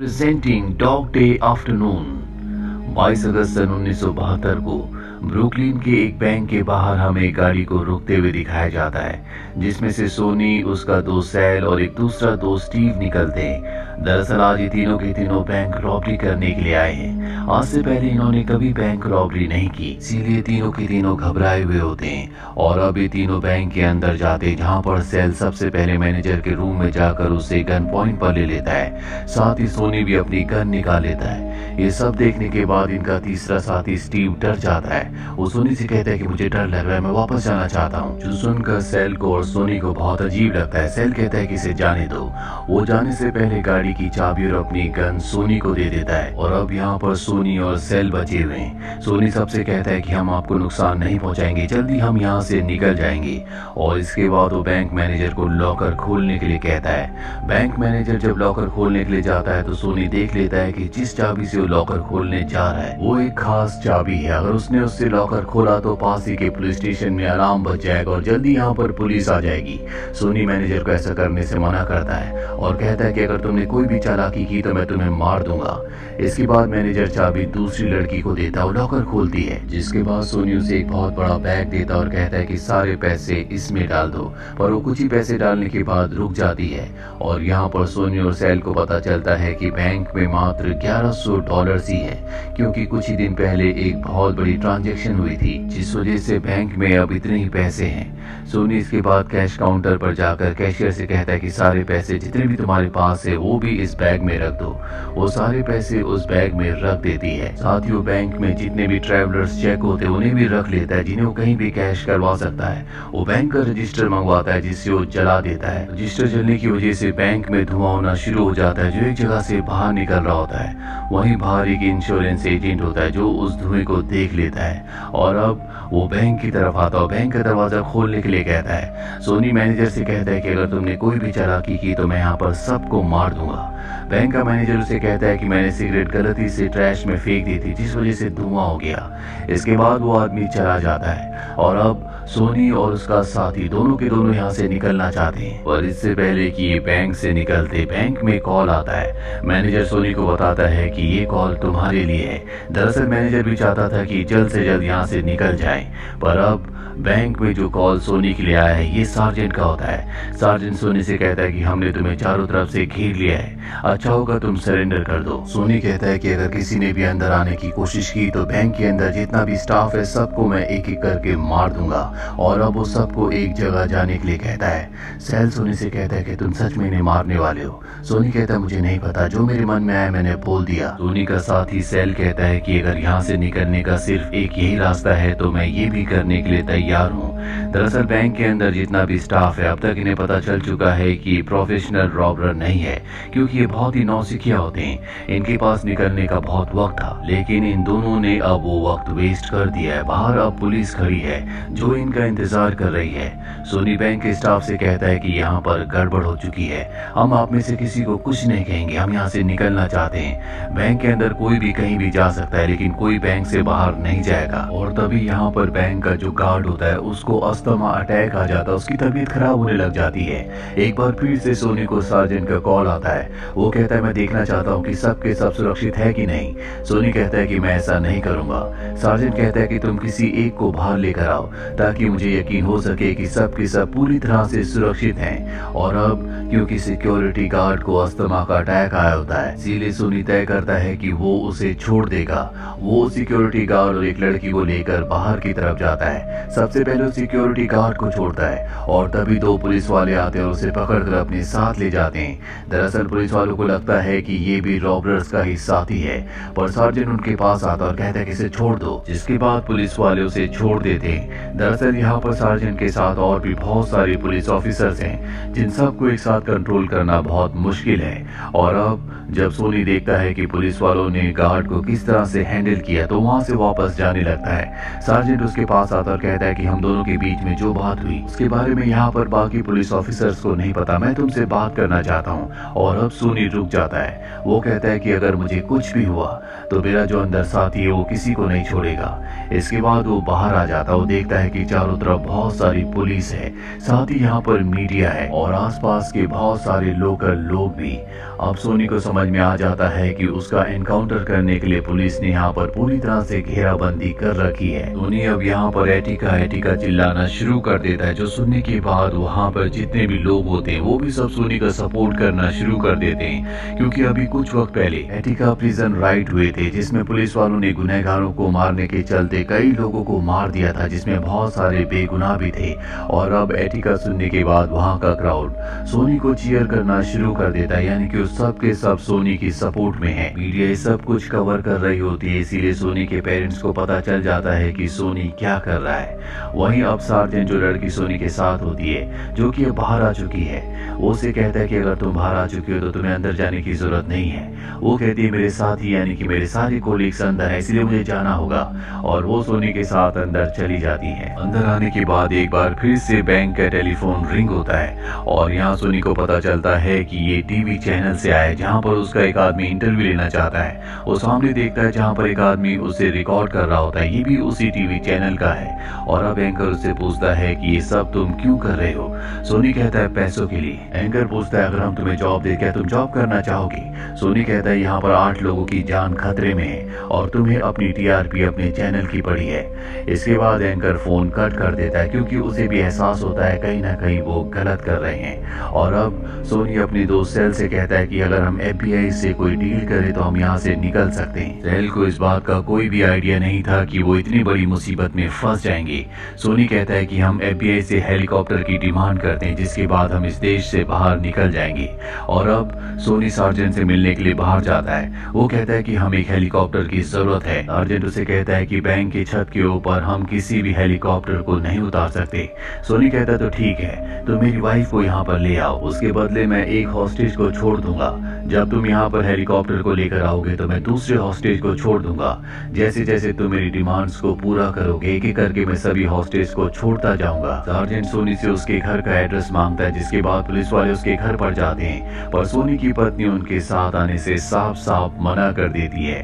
Presenting dog day afternoon. 22 अगस्त सन 1972 को Brooklyn के एक बैंक के बाहर हमें एक गाड़ी को रुकते हुए दिखाया जाता है, जिसमें से सोनी, उसका दोस्त सैल और एक दूसरा दोस्त स्टीव निकलते हैं। दरअसल आज ये तीनों के तीनों बैंक रॉबरी करने के लिए आए हैं। आज से पहले इन्होंने कभी बैंक रॉबरी नहीं की, इसीलिए तीनों के तीनों घबराए हुए होते हैं। और अब ये तीनों बैंक के अंदर जाते, जहाँ पर सैल सबसे पहले मैनेजर के रूम में जाकर उसे गन पॉइंट पर ले लेता है। साथ ही सोनी भी अपनी गन निकाल लेता है। ये सब देखने के बाद इनका तीसरा साथी स्टीव डर जाता है। वो सोनी से कहता है कि मुझे डर लग रहा है, मैं वापस जाना चाहता हूँ। जो सुनकर सैल को और सोनी को बहुत अजीब लगता है। सैल कहता है कि इसे जाने दो। वो जाने से पहले गाड़ी की चाबी और अपनी गन सोनी को दे देता है। और अब यहाँ पर सोनी और सैल बचे हुए हैं। सोनी सबसे कहता है कि हम आपको नुकसान नहीं पहुंचाएंगे, जल्दी हम यहाँ से निकल जाएंगे। और इसके बाद वो बैंक मैनेजर को लॉकर खोलने के लिए कहता है। बैंक मैनेजर जब लॉकर खोलने के लिए जाता है तो सोनी देख लेता है कि जिस चाबी से वो लॉकर खोलने जा रहा है वो एक खास चाबी है। अगर उसने उससे लॉकर खोला तो पास ही के पुलिस स्टेशन में अलार्म बज जाएगा और जल्दी यहाँ पर पुलिस आ जाएगी। सोनी मैनेजर को ऐसा करने से मना करता है और कहता है कि अगर तुमने कोई भी चालाकी की तो मैं तुम्हें मार दूंगा। इसके बाद मैनेजर चाबी दूसरी लड़की को देता और लॉकर खोलती है, जिसके बाद सोनी उसे एक बहुत बड़ा बैग देता और कहता है कि सारे पैसे इसमें डाल दो। पर वो कुछ ही पैसे डालने के बाद रुक जाती है। और यहाँ पर सोनी और सैल को पता चलता है कि बैंक में मात्र $1100 ही है, क्योंकि कुछ ही दिन पहले एक बहुत बड़ी ट्रांजैक्शन हुई थी, जिस वजह से बैंक में अब इतने ही पैसे हैं। सोनी इसके बाद कैश काउंटर पर जाकर कैशियर से कहता है कि सारे पैसे जितने भी तुम्हारे पास है वो भी इस बैग में रख दो। वो सारे पैसे उस बैग में रख देती है। साथ ही वो बैंक में जितने भी ट्रैवलर्स चेक होते हैं उन्हें भी रख लेता है, जिन्हें वो कहीं भी कैश करवा सकता है। वो बैंक का रजिस्टर मंगवाता है, जिससे वो जला देता है। रजिस्टर जलने की वजह से बैंक में धुआं होना शुरू हो जाता है, जो एक जगह से बाहर निकल रहा होता है। वहीं बाहर एक इंश्योरेंस एजेंट होता है जो उस धुएं को देख लेता है और अब वो बैंक की तरफ आता है। बैंक का दरवाजा खोलने के लिए कहता है। सोनी मैनेजर से कहता है कि अगर तुमने कोई भी चालाकी की तो मैं यहाँ पर सबको मार दूंगा। बैंक का मैनेजर उसे कहता है कि मैंने सिगरेट गलती से ट्रैश में फेंक दी थी, जिस वजह से धुआं हो गया। इसके बाद वो आदमी चला जाता है और अब सोनी और उसका साथी दोनों के दोनों यहाँ से निकलना चाहते हैं। और इससे पहले कि ये बैंक से निकलते, बैंक में कॉल आता है। मैनेजर सोनी को बताता है कि ये कॉल तुम्हारे लिए है। दरअसल मैनेजर भी चाहता था कि जल्द से जल्द यहाँ से निकल जाए, पर अब बैंक में जो कॉल सोनी के लिए आया है ये सार्जेंट का होता है। सार्जेंट सोनी से कहता है कि हमने तुम्हें चारों तरफ से घेर लिया है, अच्छा होगा तुम सरेंडर कर दो। सोनी कहता है कि अगर किसी ने भी अंदर आने की कोशिश की तो बैंक के अंदर जितना भी स्टाफ है सबको मैं एक एक करके मार दूंगा। और अब वो सबको एक जगह जाने के लिए कहता है। सैल सोनी से कहता है कि तुम सच में इन्हें मारने वाले हो। सोनी कहता है मुझे नहीं पता, जो मेरे मन में आया मैंने बोल दिया। सोनी का साथी सैल कहता है कि अगर यहाँ से निकलने का सिर्फ एक यही रास्ता है तो मैं ये भी करने के लिए तैयार हूँ। दरअसल बैंक के अंदर जितना भी स्टाफ है अब तक इन्हें पता चल चुका है कि प्रोफेशनल रॉबर नहीं है, क्योंकि ये बहुत ही नौसिखिया होते हैं। इनके पास निकलने का बहुत वक्त था, लेकिन इन दोनों ने अब वो वक्त वेस्ट कर दिया है। बाहर अब पुलिस खड़ी है जो इनका इंतजार कर रही है। सोनी बैंक के स्टाफ से कहता है कि यहाँ पर गड़बड़ हो चुकी है, हम आप में से किसी को कुछ नहीं कहेंगे, हम यहाँ से निकलना चाहते हैं। बैंक के अंदर कोई भी कहीं भी जा सकता है, लेकिन कोई बैंक से बाहर नहीं जाएगा। और तभी यहाँ पर बैंक का जो गार्ड होता है उसको अस्थमा अटैक आ जाता है, उसकी तबीयत खराब होने लग जाती है। एक बार फिर से सोनी को सार्जेंट का कॉल आता है। वो कहता है मैं देखना चाहता हूँ कि सबके सब सुरक्षित है कि नहीं। सोनी कहता है कि मैं ऐसा नहीं करूंगा। सार्जेंट कहता है कि तुम किसी एक को बाहर लेकर आओ ताकि मुझे यकीन हो सके कि सब के सब पूरी तरह से सुरक्षित हैं। और अब क्योंकि सिक्योरिटी गार्ड को अस्थमा का अटैक आया होता है, इसीलिए सोनी तय करता है कि वो उसे छोड़ देगा। वो सिक्योरिटी गार्ड और एक लड़की को लेकर बाहर की तरफ जाता है। सबसे पहले सिक्योरिटी गार्ड को छोड़ता है और तभी दो पुलिस वाले आते हैं और उसे पकड़कर अपने साथ ले जाते हैं। दरअसल पुलिस वालों को लगता है कि ये भी रॉबर्स का ही साथी है, पर सार्जेंट उनके पास आता और कहता है कि इसे छोड़ दो, जिसके बाद पुलिस वाले उसे छोड़ देते हैं। दरअसल यहाँ पर सार्जेंट के साथ और भी बहुत सारे पुलिस ऑफिसर्स हैं, जिन सबको एक साथ कंट्रोल करना बहुत मुश्किल है। और अब जब सोनी देखता है कि पुलिस वालों ने गार्ड को किस तरह से हैंडल किया तो वहां से वापस जाने लगता है। सार्जेंट उसके पास आता और कहता है कि हम दोनों के बीच में जो बात हुई उसके बारे में यहाँ पर बाकी पुलिस ऑफिसर्स को नहीं पता, मैं तुमसे बात करना चाहता हूँ। और अब सोनी रुक जाता है। वो कहता है कि अगर मुझे कुछ भी हुआ तो मेरा जो अंदर साथी है वो किसी को नहीं छोड़ेगा। इसके बाद वो बाहर आ जाता, वो देखता है कि चारों तरफ बहुत सारी पुलिस है, साथ ही यहाँ पर मीडिया है और आसपास के बहुत सारे लोकल लोग भी। अब सोनी को समझ में आ जाता है कि उसका एनकाउंटर करने के लिए पुलिस ने यहाँ पर पूरी तरह से घेराबंदी कर रखी है। सोनी अब यहाँ पर एटिका चिल्लाना शुरू कर देता है, जो सुनने के बाद वहाँ पर जितने भी लोग होते हैं वो भी सब सोनी का सपोर्ट करना शुरू कर देते हैं, क्योंकि अभी कुछ वक्त पहले एटिका प्रिजन राइट हुए थे जिसमें पुलिस वालों ने गुनहगारों को मारने के चलते कई लोगों को मार दिया था, जिसमें बहुत सारे बेगुनाह भी थे। और अब एटिका सुनने के बाद वहाँ का क्राउड सोनी को चीयर करना शुरू कर देता है, यानी कि सब के सब सोनी की सपोर्ट में है। मीडिया ये सब कुछ कवर कर रही होती है, इसीलिए सोनी के पेरेंट्स को पता चल जाता है कि सोनी क्या कर रहा है। वहीं अब सार्जेंट, जो लड़की सोनी के साथ होती है, जो कि अब बाहर आ चुकी है, वो उसे कहता है कि अगर तुम बाहर आ चुकी हो तो तुम्हें अंदर जाने की जरूरत नहीं है। वो कहती है मेरे साथ ही, यानी कि मेरे सारे कोलीग्स अंदर है, इसलिए मुझे जाना होगा। और वो सोनी के साथ अंदर चली जाती है। अंदर आने के बाद एक बार फिर से बैंक का टेलीफोन रिंग होता है और यहाँ सोनी को पता चलता है कि ये टीवी चैनल से आया है, जहाँ पर उसका एक आदमी इंटरव्यू लेना चाहता है। वो सामने देखता है जहाँ पर एक आदमी उसे रिकॉर्ड कर रहा होता है, ये भी उसी टीवी चैनल का है। और अब एंकर उससे पूछता है कि ये सब तुम क्यों कर रहे हो? सोनी कहता है पैसों के लिए। एंकर पूछता है अगर हम तुम्हें जॉब दे, क्या तुम जॉब करना चाहोगी? सोनी कहता है यहाँ पर 8 लोगों की जान खतरे में है और तुम्हें अपनी टीआरपी अपने चैनल की पड़ी है। इसके बाद एंकर फोन कट कर देता है, क्योंकि उसे भी एहसास होता है कहीं ना कहीं वो गलत कर रहे हैं। और अब सोनी अपने दोस्त सेल से कहता है कि अगर हम FBI से कोई डील करें तो हम यहाँ से निकल सकते हैं। सेल को इस बात का कोई भी आइडिया नहीं था कि वो इतनी बड़ी मुसीबत में फंस जाएंगे। सोनी कहता है कि हम FBI से हेलीकॉप्टर की डिमांड करते हैं, जिसके बाद हम इस देश से बाहर निकल जाएंगे। और अब सोनी सार्जेंट से मिलने के लिए बाहर जाता है। वो कहता है कि हमें एक हेलीकॉप्टर की जरूरत है। सार्जेंट उसे कहता है कि बैंक की छत के ऊपर हम किसी भी हेलीकॉप्टर को नहीं उतार सकते। सोनी कहता है तो ठीक है, तो मेरी वाइफ को यहाँ पर ले आओ, उसके बदले मैं एक हॉस्टेज को छोड़ दूंगा। जब तुम यहाँ पर हेलीकॉप्टर को लेकर आओगे तो मैं दूसरे हॉस्टेज को छोड़ दूंगा। जैसे जैसे तुम मेरी डिमांड्स को पूरा करोगे, एक एक करके मैं सभी हॉस्टेज को छोड़ता जाऊंगा। सार्जेंट सोनी से उसके घर का एड्रेस मांगता है, जिसके बाद पुलिस वाले उसके घर पर जाते हैं, पर सोनी की पत्नी उनके साथ आने से साफ साफ मना कर देती है।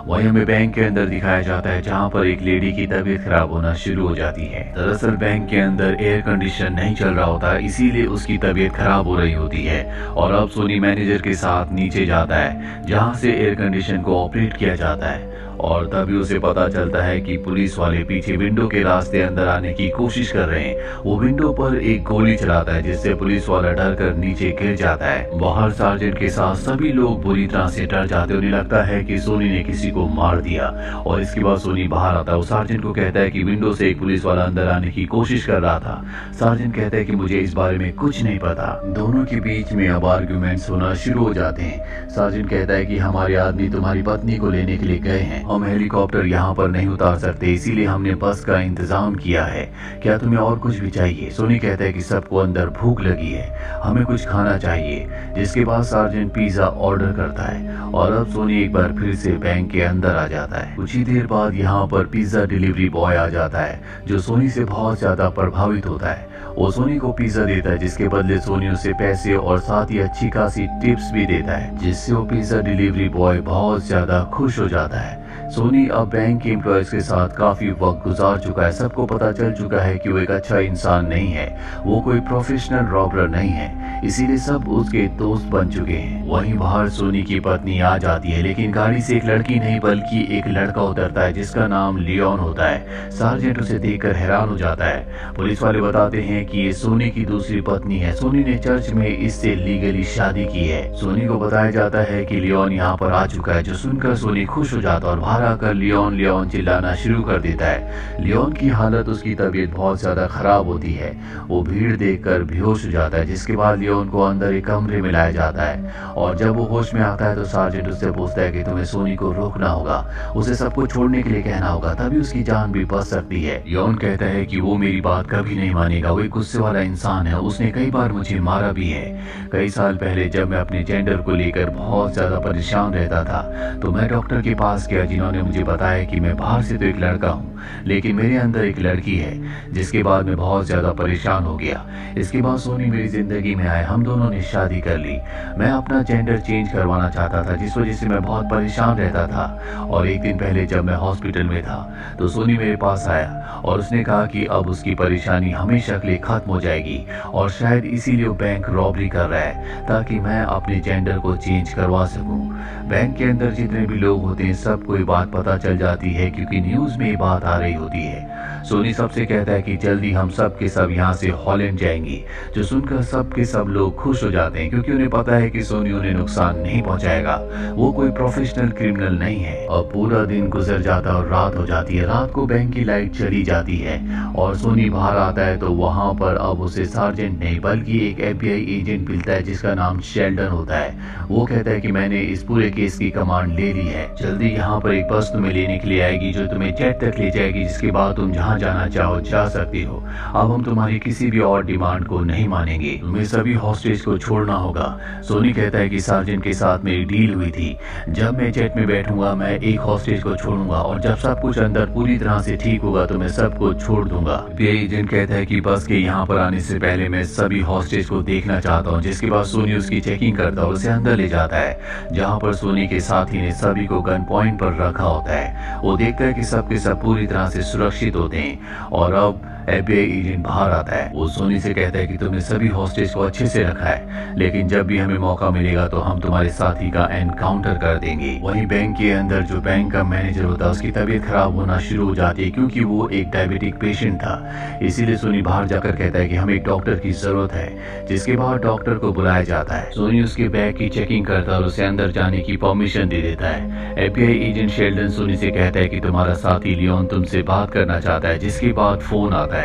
वहीं हमें बैंक के अंदर दिखाया जाता है, जहाँ पर एक लेडी की तबीयत खराब होना शुरू हो जाती है। दरअसल बैंक के अंदर एयर कंडीशन नहीं चल रहा होता, इसीलिए उसकी तबीयत खराब हो रही होती है। और अब सोनी मैनेजर के साथ नीचे जाता है, जहाँ से एयर कंडीशन को ऑपरेट किया जाता है। और तभी उसे पता चलता है कि पुलिस वाले पीछे विंडो के रास्ते अंदर आने की कोशिश कर रहे हैं। वो विंडो पर एक गोली चलाता है, जिससे पुलिस वाला डर कर नीचे गिर जाता है। बाहर सार्जेंट के साथ सभी लोग बुरी तरह से डर जाते, उन्हें लगता है कि सोनी ने किसी को मार दिया। और इसके बाद सोनी बाहर आता है। वो सार्जेंट को कहता है कि विंडो से एक पुलिस वाला अंदर आने की कोशिश कर रहा था। सार्जेंट कहता है कि मुझे इस बारे में कुछ नहीं पता। दोनों के बीच में अब आर्ग्यूमेंट्स होना शुरू हो जाते हैं। सार्जेंट कहता है कि हमारे आदमी तुम्हारी पत्नी को लेने के लिए गए हैं, हम हेलीकॉप्टर यहाँ पर नहीं उतार सकते, इसीलिए हमने बस का इंतजाम किया है। क्या तुम्हें और कुछ भी चाहिए? सोनी कहता है कि सबको अंदर भूख लगी है, हमें कुछ खाना चाहिए। जिसके बाद सार्जेंट पिज्जा ऑर्डर करता है और अब सोनी एक बार फिर से बैंक के अंदर आ जाता है। कुछ ही देर बाद यहाँ पर पिज्जा डिलीवरी बॉय आ जाता है, जो सोनी से बहुत ज्यादा प्रभावित होता है। वो सोनी को पिज्जा देता है, जिसके बदले सोनी उसे पैसे और साथ ही अच्छी खासी टिप्स भी देता है, जिससे वो पिज्जा डिलीवरी बॉय बहुत ज्यादा खुश हो जाता है। सोनी अब बैंक के एम्प्लॉयज के साथ काफी वक्त गुजार चुका है। सबको पता चल चुका है कि वो एक अच्छा इंसान नहीं है, वो कोई प्रोफेशनल रॉबर नहीं है, इसीलिए सब उसके दोस्त बन चुके हैं। वहीं बाहर सोनी की पत्नी आ जाती है, लेकिन गाड़ी से एक लड़की नहीं बल्कि एक लड़का उतरता है, जिसका नाम लियोन होता है। सार्जेंट उसे देखकर हैरान हो जाता है। पुलिस वाले बताते हैं कि ये सोनी की दूसरी पत्नी है। सोनी ने चर्च में इससे लीगली शादी की है। सोनी को बताया जाता है कि लियोन यहाँ पर आ चुका है, जो सुनकर सोनी खुश हो जाता है और बाहर आकर लियोन लियोन चिल्लाना शुरू कर देता है। लियोन की हालत, उसकी तबीयत बहुत ज्यादा खराब होती है। वो भीड़ देखकर बेहोश हो जाता है, जिसके बाद लियोन को अंदर एक कमरे में लाया जाता है। और जब वो होश में आता है तो सार्जेंट उससे पूछता है कि तुम्हें सोनी को रोकना होगा, उसे सबको छोड़ने के लिए कहना होगा, तभी उसकी जान भी बच सकती है। लियोन कहता है कि वो मेरी बात कभी नहीं मानेगा, वो एक गुस्से वाला इंसान है, उसने कई बार मुझे मारा भी है। कई साल पहले जब मैं अपने जेंडर को लेकर बहुत ज्यादा परेशान रहता था तो मैं डॉक्टर के पास गया, जिन्होंने ने मुझे बताया कि मैं बाहर से तो एक लड़का हूँ, लेकिन मेरे अंदर एक लड़की है। जिसके बाद मैं बहुत ज़्यादा परेशान हो गया। इसके बाद सोनी मेरी ज़िंदगी में आए, हम दोनों ने शादी कर ली। मैं अपना जेंडर चेंज करवाना चाहता था, जिस वजह से मैं बहुत परेशान रहता था। और एक दिन पहले जब मैं हॉस्पिटल में था तो सोनी मेरे पास आया और उसने कहा कि अब उसकी परेशानी हमेशा के लिए ख़त्म हो जाएगी और शायद इसीलिए वो बैंक रॉबरी कर रहा है ताकि मैं अपने जेंडर को चेंज करवा सकूं। बैंक के अंदर जितने भी लोग होते हैं सबको ये बात पता चल जाती है क्योंकि न्यूज़ में ये बात आ रही होती है। सोनी सबसे कहता है कि जल्दी हम सब के सब यहाँ से हॉलैंड जाएंगे, जो सुनकर सब के सब लोग खुश हो जाते हैं क्योंकि उन्हें पता है कि सोनी उन्हें नुकसान नहीं पहुंचाएगा। वो कोई प्रोफेशनल क्रिमिनल नहीं है। और पूरा दिन गुजर जाता है और रात हो जाती है। रात को बैंक की लाइट चली जाती है और सोनी बाहर आता है तो वहां पर अब उसे सार्जेंट नहीं बल्कि एक FBI एजेंट मिलता है जिसका नाम शेल्डन होता है। वो कहता है कि मैंने इस पूरे केस की कमांड ले ली है, जल्दी यहाँ पर एक बस तुम्हें लेने के लिए आएगी जो तुम्हें जेट तक ले जाएगी, जिसके बाद तुम जहाँ जाना चाहो जा सकती हो। अब हम तुम्हारी किसी भी और डिमांड को नहीं मानेंगे, तुम्हें सभी हॉस्टेज को छोड़ना होगा। सोनी कहता है कि सार्जेंट के साथ मेरी डील हुई थी, जब मैं जेट में बैठूंगा मैं एक हॉस्टेज को छोड़ूंगा और जब सब कुछ अंदर पूरी तरह से ठीक होगा तो मैं सबको छोड़ दूंगा। एजेंट कहता है कि बस के यहाँ पर आने से पहले मैं सभी हॉस्टेज को देखना चाहता हूँ, जिसके बाद सोनी उसकी चेकिंग करता है और उसे अंदर ले जाता है जहाँ पर सोनी के साथी ने सभी को गन पॉइंट पर रखा होता है। वो देखता है कि सबके सब पूरी तरह से सुरक्षित होते हैं और अब FBI एजेंट बाहर आता है। वो सोनी से कहता है कि तुमने सभी हॉस्टेज को अच्छे से रखा है, लेकिन जब भी हमें मौका मिलेगा तो हम तुम्हारे साथी का एनकाउंटर कर देंगे। वहीं बैंक के अंदर जो बैंक का मैनेजर होता है उसकी तबीयत खराब होना शुरू हो जाती है क्योंकि वो एक डायबिटिक पेशेंट था। इसीलिए सोनी बाहर जाकर कहता है कि हमें एक डॉक्टर की जरूरत है, जिसके बाद डॉक्टर को बुलाया जाता है। सोनी उसके बैग की चेकिंग करता है और उसे अंदर जाने की परमिशन दे देता है। FBI एजेंट शेल्डन सोनी से कहता है कि तुम्हारा साथी लियोन तुमसे बात करना चाहता है, जिसके बाद फोन आता है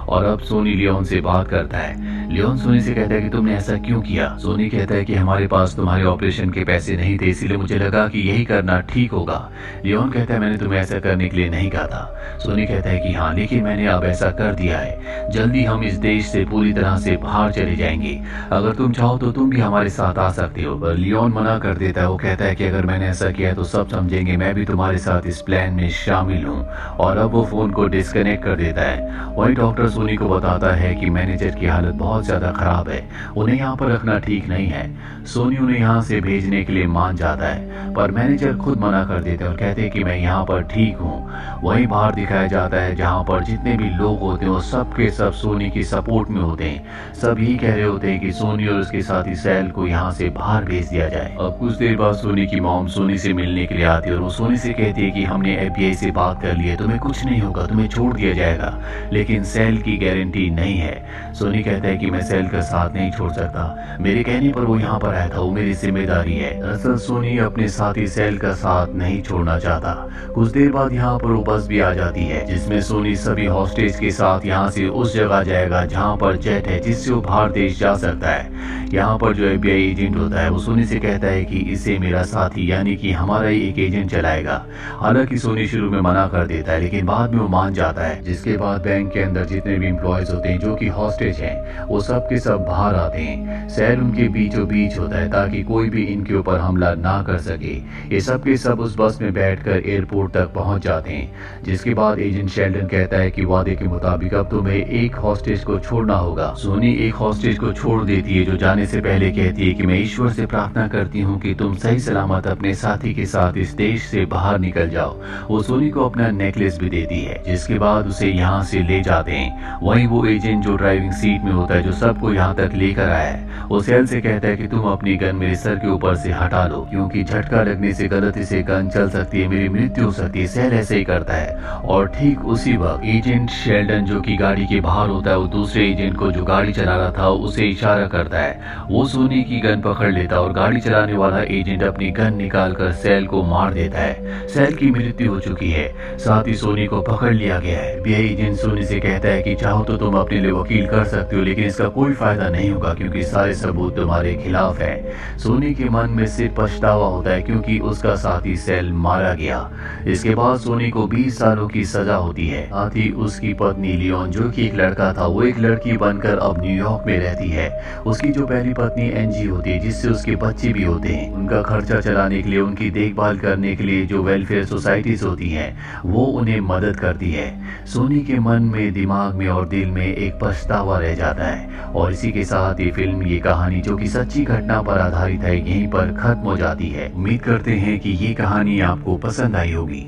और अब सोनी लियोन से बात करता है। लियोन सोनी से कहता है कि तुमने ऐसा क्यों किया। सोनी कहता है कि हमारे पास तुम्हारे ऑपरेशन के पैसे नहीं थे, इसीलिए मुझे लगा कि यही करना ठीक होगा। लियोन कहता है मैंने तुम्हें ऐसा करने के लिए नहीं कहा था। सोनी कहता है कि हाँ, लेकिन मैंने अब ऐसा कर दिया है। जल्दी हम इस देश से पूरी तरह से बाहर चले जाएंगे, अगर तुम चाहो तो तुम भी हमारे साथ आ सकते हो। पर लियोन मना कर देता है। वो कहता है कि अगर मैंने ऐसा किया तो सब समझेंगे मैं भी तुम्हारे साथ इस प्लान में शामिल हूँ। और अब वो फोन को डिस्कनेक्ट कर देता है। वही डॉक्टर सोनी को बताता है कि मैनेजर की हालत बहुत ज्यादा खराब है, उन्हें यहाँ पर रखना ठीक नहीं है। सोनी उन्हें यहाँ से भेजने के लिए मान जाता है, पर मैनेजर खुद मना कर देते हैं और कहते हैं कि मैं यहाँ पर ठीक हूँ। वहीं बाहर दिखाया जाता है जहाँ पर जितने भी लोग होते हैं वो सब के सब सोनी की सपोर्ट में होते हैं। सब यही कह रहे होते हैं कि सोनी और उसके साथी सैल को यहाँ से बाहर भेज दिया जाए। अब कुछ देर बाद सोनी की मॉम सोनी से मिलने के लिए आती है और वो सोनी से कहती है कि हमने FBI से बात कर ली है, तुम्हें कुछ नहीं होगा, तुम्हें छोड़ दिया जाएगा, लेकिन सैल की गारंटी नहीं है। सोनी कहता है कि मैं सैल का साथ नहीं छोड़ सकता, मेरे कहने पर वो यहाँ पर आया था, वो मेरी जिम्मेदारी है। दरअसल सोनी अपने साथी सैल का साथ नहीं छोड़ना चाहता। कुछ देर बाद यहाँ पर वो बस भी आ जाती है जिसमें सोनी सभी हॉस्टेज के साथ यहाँ से उस जगह जाएगा जहाँ पर जेट है जिससे वो बाहर देश जा सकता है। यहाँ पर जो FBI एजेंट होता है वो सोनी से कहता है कि इसे मेरा साथी यानी कि हमारा ही एक एजेंट चलाएगा। हालांकि सोनी शुरू में मना कर देता है लेकिन बाद में वो मान जाता है। जिसके बाद बैंक के अंदर जितने भी एम्प्लॉयज होते हैं जो कि हॉस्टेज हैं वो सब के सब बाहर आते हैं। सैल उनके बीचों बीच होता है ताकि कोई भी इनके ऊपर हमला ना कर सके। ये सब के सब उस बस में बैठकर एयरपोर्ट तक पहुंच जाते हैं। जिसके बाद एजेंट शेल्डन कहता है कि वादे के मुताबिक अब तुम्हें एक हॉस्टेज को छोड़ना होगा। सोनी एक हॉस्टेज को छोड़ देती है जो जाने से पहले कहती है कि मैं ईश्वर से प्रार्थना करती हूँ कि तुम सही सलामत अपने साथी के साथ इस देश से बाहर निकल जाओ। वो सोनी को अपना नेकलेस भी देती है, जिसके बाद उसे यहाँ से ले जाते हैं। वहीं वो एजेंट जो ड्राइविंग सीट में होता है जो सबको यहाँ तक लेकर आया है वो सैल से कहता है कि तुम अपनी गन मेरे सर के ऊपर से हटा लो, क्योंकि झटका लगने से गलती से गन चल सकती है, मेरी मृत्यु हो सकती है। सैल ऐसे ही करता है और ठीक उसी वक्त एजेंट शेल्डन जो कि गाड़ी के बाहर होता है वो दूसरे एजेंट को जो गाड़ी चला रहा था उसे इशारा करता है। वो सोनी की गन पकड़ लेता है और गाड़ी चलाने वाला एजेंट अपनी गन निकालकर सैल को मार देता है। सैल की मृत्यु हो चुकी है, साथ ही सोनी को पकड़ लिया गया है। FBI एजेंट सोनी से उसे कहता है कि चाहो तो तुम अपने लिए वकील कर सकते हो, लेकिन इसका कोई फायदा नहीं होगा क्योंकि सारे सबूत तुम्हारे खिलाफ है। सोनी के मन में सिर्फ पछतावा होता है क्योंकि उसका साथी सेल मारा गया। इसके बाद सोनी को 20 सालों की सजा होती है। साथ ही उसकी पत्नी लियोन, जो कि एक लड़का था, वो एक लड़की बनकर अब न्यूयॉर्क में रहती है। उसकी जो पहली पत्नी एंजी होती है, जिससे उसके बच्चे भी होते हैं, उनका खर्चा चलाने के लिए, उनकी देखभाल करने के लिए जो वेलफेयर सोसाइटीज होती हैं, वो उन्हें मदद करती है। सोनी के मन में, दिमाग में और दिल में एक पछतावा रह जाता है। और इसी के साथ ये फिल्म, ये कहानी जो कि सच्ची घटना पर आधारित है, यहीं पर खत्म हो जाती है। उम्मीद करते हैं कि ये कहानी आपको पसंद आई होगी।